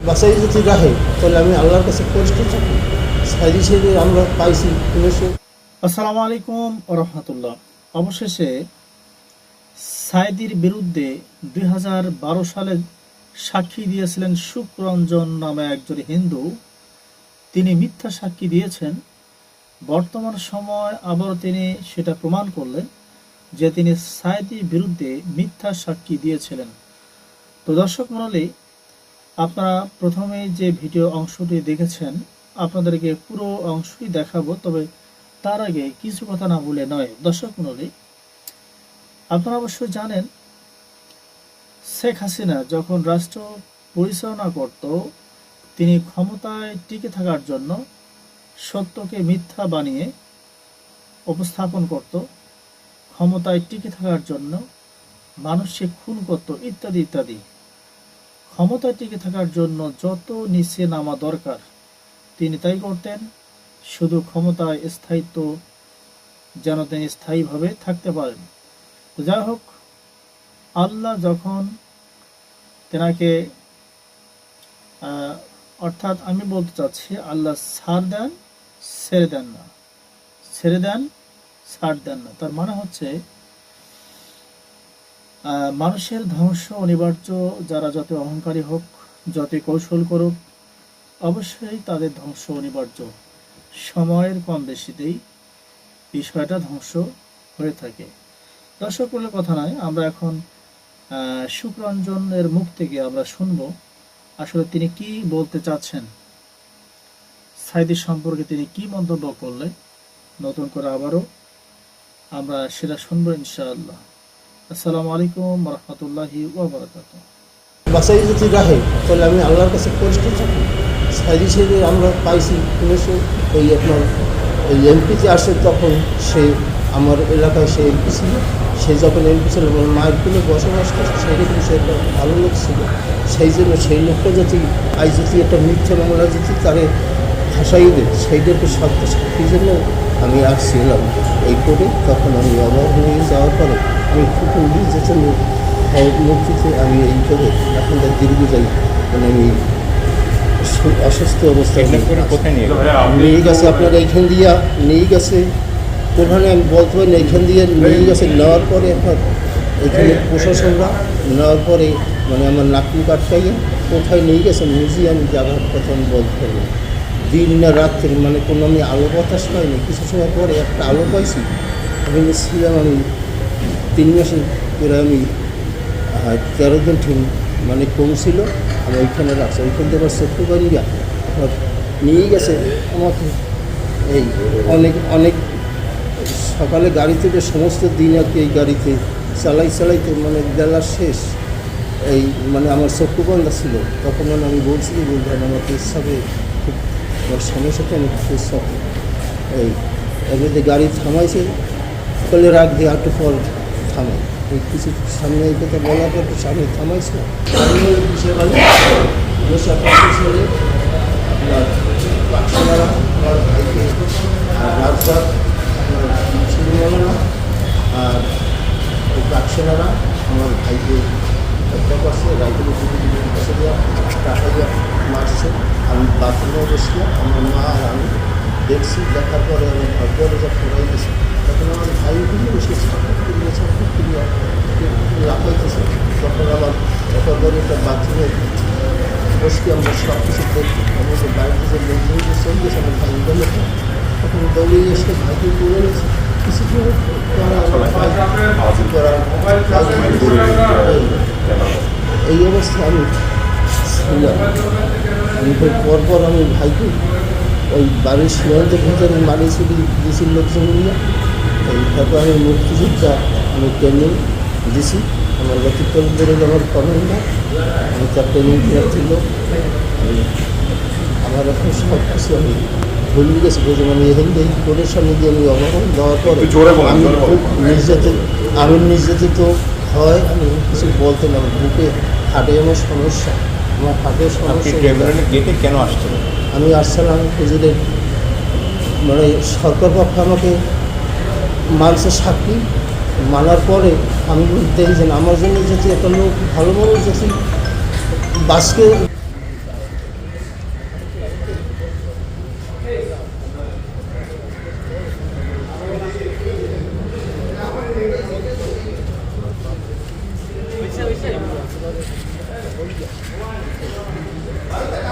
বাসায় যদি রাখে তাহলে আমি আল্লাহর কাছে পরিষ্কার থাকি। সাইদি হিসেবে আমরা পাইছি 1900। আসসালামু আলাইকুম রহমতুল্লাহ। অবশেষে সাইদির বিরুদ্ধে 2012 সালে সাক্ষী দিয়েছিলেন সুখরঞ্জন নামে একজন হিন্দু। তিনি মিথ্যা সাক্ষী দিয়েছেন। বর্তমান সময় আবার তিনি সেটা প্রমাণ করলেন যে তিনি সাইদির বিরুদ্ধে মিথ্যা সাক্ষী দিয়েছিলেন। তো দর্শক মণ্ডলী, আপনারা প্রথমে যে ভিডিও অংশটি দেখেছেন আপনাদেরকে পুরো অংশই দেখাবো, তবে তার আগে কিছু কথা না বলে নয়। দর্শক মণ্ডলী, আপনারা অবশ্যই জানেন শেখ হাসিনা যখন রাষ্ট্র পরিচালনা করত, তিনি ক্ষমতায় টিকে থাকার জন্য সত্যকে মিথ্যা বানিয়ে উপস্থাপন করত, ক্ষমতায় টিকে থাকার জন্য মানুষকে খুন করত, ইত্যাদি ইত্যাদি। ক্ষমতায় টিকে থাকার জন্য যত নিচে নামা দরকার তিনি তাই করতেন, শুধু ক্ষমতায় স্থায়িত্ব যেন তিনি স্থায়ীভাবে থাকতে পারেন। তো যাই হোক, আল্লাহ যখন তেনাকে অর্থাৎ আমি বলতে চাচ্ছি আল্লাহ ছাড় দেন ছেড়ে দেন না, ছেড়ে দেন ছাড় দেন না। তার মানে হচ্ছে মানুষের ধ্বংস অনিবার্য। যারা যত অহংকারী হোক, যত কৌশল করুক, অবশ্যই তাদের ধ্বংস অনিবার্য। সময়ের কম বেশিতেই বিষয়টা ধ্বংস হয়ে থাকে। দর্শক বলে কথা নয়, আমরা এখন সুখরঞ্জনের মুখ থেকে আমরা শুনব আসলে তিনি কি বলতে চাচ্ছেন, সাইদি সম্পর্কে তিনি কি মন্তব্য করলে নতুন করে আবারও আমরা সেটা শুনবো ইনশাআল্লাহ। আসসালামু আলাইকুম রহমতুল্লাহি ওয়া বারাকাতুহু। বাসায় যদি রাখে তাহলে আমি আল্লাহর কাছে পরিষ্কার থাকি। সাইদি হিসেবে আমরা পাইছি 1900। ওই আপনার এই এমপিতে আসে তখন সে আমার এলাকায় সে এমপি ছিল। সে যখন এমপি ছিল আমার মায়ের কোলে বসবাস করছে, সেইটা কিন্তু সে একটা ভালো লোক ছিল। সেই জন্য সেই লোকটা যদি আজ যদি একটা মিথ্যা মামলা যদি তারে ফাঁসাই দেয়, সেইটাকে সত্য সাক্ষীর জন্য আমি আসছিলাম এই করে। তখন আমি অবাক হয়ে যাওয়ার পরে আমি খুব নির্যাতন মুক্তিতে আমি এই করে এখন তার দীর্ঘ যাই, মানে আমি অসুস্থ অবস্থায় নিয়ে গেছে। আপনার এইখান দিয়া নিয়ে গেছে, কোথায় আমি বলতে পারি না, এইখান দিয়ে নিয়ে গেছে। নেওয়ার পরে আপনার এখানে প্রশাসনরা নেওয়ার পরে মানে আমার নাকলি কাটকাইয়ে কোথায় নিয়ে গেছে মিউজিয়াম জায়গার কথা আমি বলতে পারি না। দিন না রাত্রি মানে কোনো আমি আলো বাতাস পাইনি। কিছু সময় পরে একটা আলো পাইছি। আমি ছিলাম আমি 3 মাসের করে আমি 13 দিন ঠিক মানে কম ছিল। আমি ওইখানে রাখছি, ওইখান থেকে আবার চক্ষু করিয়া নিয়ে গেছে আমাকে। এই অনেক অনেক সকালে গাড়ি থেকে সমস্ত দিন আর কি এই গাড়িতে চালাইতে মানে বেলার শেষ এই মানে আমার চক্ষু বন্ধ ছিল। তখন আমি বলছি যে বলবেন আমার পেশাবে খুব আমার সমস্যাতে আমি পেশাব এই এমনিতে গাড়ি থামাইছে, তাহলে রাখ দিয়ে একটু পর থামাই। এই কিছু সামনে এই কথা বলার পর একটু সামনে থামাইছে। বসে আপনার আপনার বাক্সনারা আমার ভাইকে রাজবাগ আপনার আর ওই বাক্সনারা আমার ভাইকে হত্যা করছে। রাইফেল বসে দেওয়া টাকা দিয়ে মারছে। আমি বাথরুমে বসলাম, আমার মা আর আমি দেখছি। দেখার পরে আমি ঘরে যা ফোরাই গেছি, তখন আমার ভাইগুলো বসে লাফাইতেছে। তখন আমার একেবারে একটা বাথরুমে বসতে আমরা সব কিছু দেখি। আমাদের বাড়িতে যে লোকজন চলে গেছে আমার ভাই গেলে তখন দৌড়িয়ে এসে ভাইকে করে নিয়েছে। কিছু এই অবস্থায় আমি ছিলাম। আমি পরপর আমি ভাইকে ওই বাড়ির সীমান্তের ভিতরে মারি ছুটি দিয়েছি লোকজন নিয়ে। এই তারপর আমি মুক্তিযোদ্ধা আমি ট্রেনিং দিছি। আমার ব্যক্তিত্বের আমার কমেন্ডার, আমি তার ট্রেনিং দেওয়ার ছিল। আমার এখন সব কিছু আমি ভুলে গেছি। বুঝলাম আমি এখান থেকে কোর্টের সামনে দিয়ে আমি অবহান দেওয়ার পরে আমি খুব নির্যাতিত হয়। আমি কিছু বলতে না, বুকে হাটে আমার সমস্যা, আমার হাটের সমস্যা। কেন আসছিল? আমি আসছিলাম হুজুরের মানে সরকার পক্ষ আমাকে মানছে সাক্ষী। মানার পরে আমি দেখি যে আমার জন্য যদি একটা লোক ভালো মানুষ যদি বাসকে আসছি আমরা।